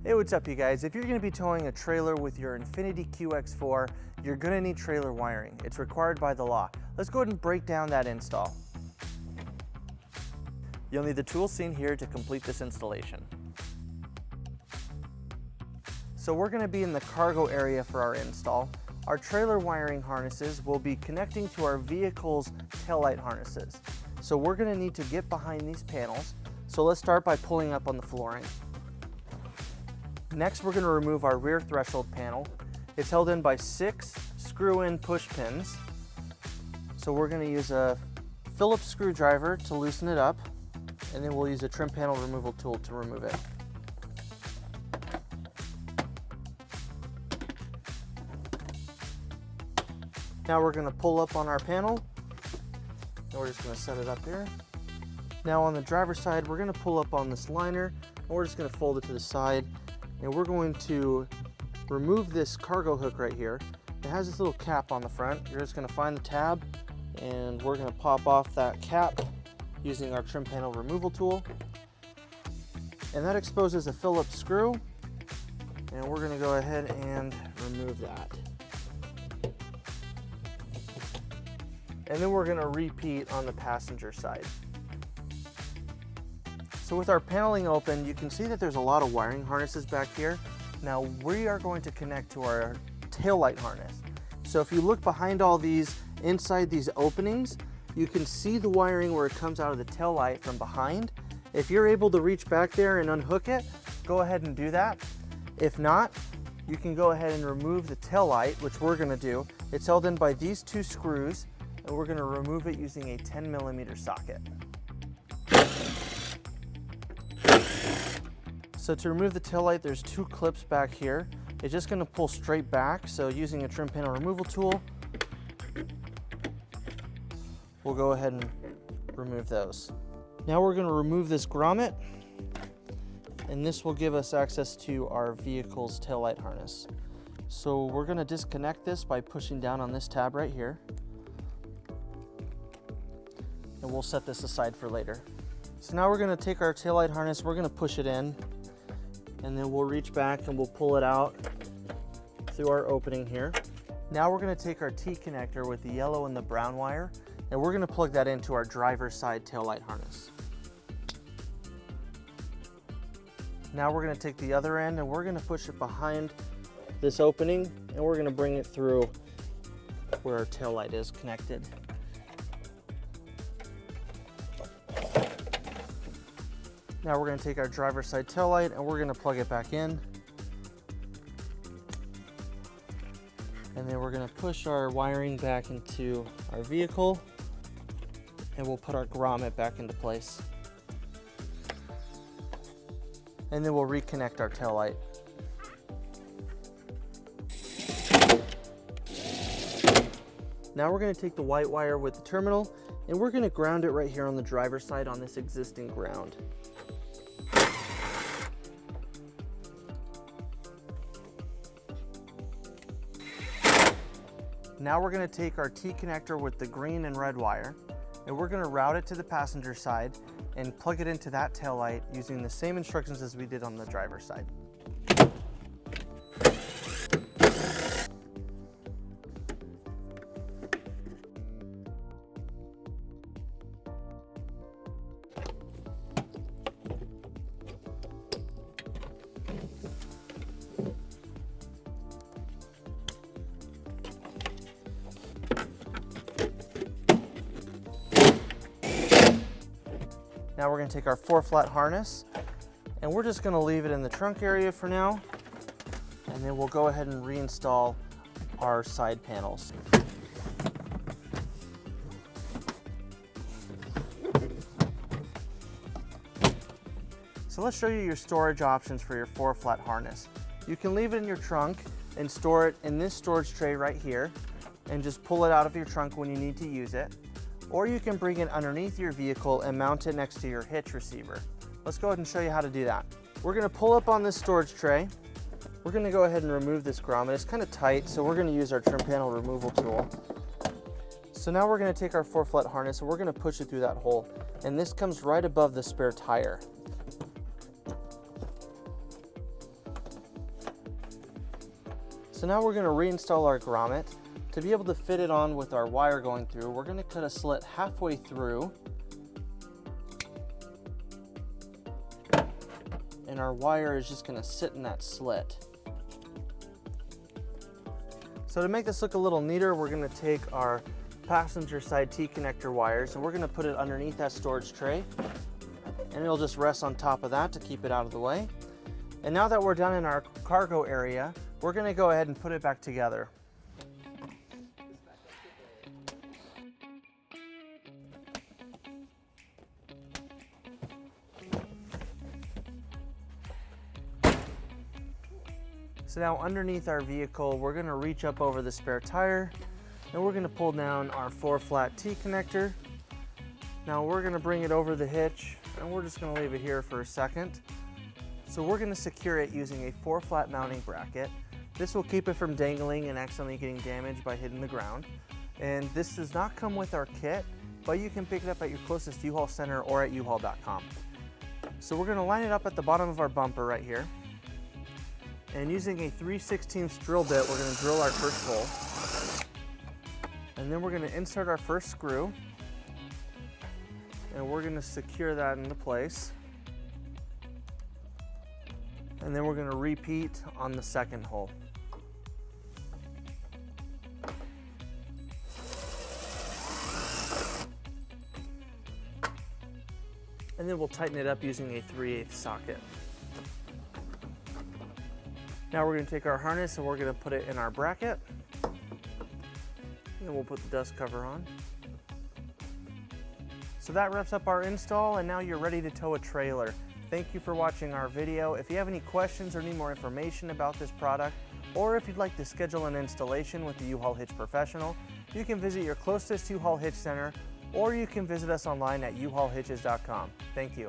Hey, what's up you guys? If you're going to be towing a trailer with your Infiniti QX4, you're going to need trailer wiring. It's required by the law. Let's go ahead and break down that install. You'll need the tools seen here to complete this installation. So we're going to be in the cargo area for our install. Our trailer wiring harnesses will be connecting to our vehicle's taillight harnesses. So we're going to need to get behind these panels. So let's start by pulling up on the flooring. Next, we're going to remove our rear threshold panel. It's held in by 6 screw-in push pins. So we're going to use a Phillips screwdriver to loosen it up, and then we'll use a trim panel removal tool to remove it. Now we're going to pull up on our panel, and we're just going to set it up here. Now on the driver's side, we're going to pull up on this liner, and we're just going to fold it to the side. And we're going to remove this cargo hook right here. It has this little cap on the front. You're just going to find the tab, and we're going to pop off that cap using our trim panel removal tool. And that exposes a Phillips screw, and we're going to go ahead and remove that. And then we're going to repeat on the passenger side. So with our paneling open, you can see that there's a lot of wiring harnesses back here. Now we are going to connect to our taillight harness. So if you look behind all these, inside these openings, you can see the wiring where it comes out of the taillight from behind. If you're able to reach back there and unhook it, go ahead and do that. If not, you can go ahead and remove the taillight, which we're gonna do. It's held in by these 2 screws, and we're gonna remove it using a 10mm socket. So to remove the taillight, there's 2 clips back here. It's just going to pull straight back, so using a trim panel removal tool, we'll go ahead and remove those. Now we're going to remove this grommet, and this will give us access to our vehicle's taillight harness. So we're going to disconnect this by pushing down on this tab right here, and we'll set this aside for later. So now we're going to take our taillight harness, we're going to push it in, and then we'll reach back and we'll pull it out through our opening here. Now we're going to take our T-connector with the yellow and the brown wire, and we're going to plug that into our driver's side taillight harness. Now we're going to take the other end and we're going to push it behind this opening, and we're going to bring it through where our taillight is connected. Now we're going to take our driver's side taillight and we're going to plug it back in. And then we're going to push our wiring back into our vehicle, and we'll put our grommet back into place. And then we'll reconnect our taillight. Now we're going to take the white wire with the terminal, and we're going to ground it right here on the driver's side on this existing ground. Now we're going to take our T-connector with the green and red wire, and we're going to route it to the passenger side and plug it into that taillight using the same instructions as we did on the driver's side. Now we're going to take our 4-flat harness, and we're just going to leave it in the trunk area for now, and then we'll go ahead and reinstall our side panels. So let's show you your storage options for your 4-flat harness. You can leave it in your trunk and store it in this storage tray right here, and just pull it out of your trunk when you need to use it. Or you can bring it underneath your vehicle and mount it next to your hitch receiver. Let's go ahead and show you how to do that. We're going to pull up on this storage tray. We're going to go ahead and remove this grommet. It's kind of tight, so we're going to use our trim panel removal tool. So now we're going to take our 4-flat harness and we're going to push it through that hole. And this comes right above the spare tire. So now we're going to reinstall our grommet. To be able to fit it on with our wire going through, we're going to cut a slit halfway through. And our wire is just going to sit in that slit. So to make this look a little neater, we're going to take our passenger side T-connector wires and we're going to put it underneath that storage tray. And it'll just rest on top of that to keep it out of the way. And now that we're done in our cargo area, we're going to go ahead and put it back together. So now underneath our vehicle, we're going to reach up over the spare tire and we're going to pull down our 4-flat T-connector. Now we're going to bring it over the hitch and we're just going to leave it here for a second. So we're going to secure it using a 4-flat mounting bracket. This will keep it from dangling and accidentally getting damaged by hitting the ground. And this does not come with our kit, but you can pick it up at your closest U-Haul center or at uhaul.com. So we're going to line it up at the bottom of our bumper right here. And using a 3/16 drill bit, we're going to drill our first hole. And then we're going to insert our first screw. And we're going to secure that into place. And then we're going to repeat on the second hole. And then we'll tighten it up using a 3/8 socket. Now we're going to take our harness and we're going to put it in our bracket. And then we'll put the dust cover on. So that wraps up our install and now you're ready to tow a trailer. Thank you for watching our video. If you have any questions or need more information about this product, or if you'd like to schedule an installation with the U-Haul Hitch Professional, you can visit your closest U-Haul Hitch Center or you can visit us online at uhaulhitches.com. Thank you.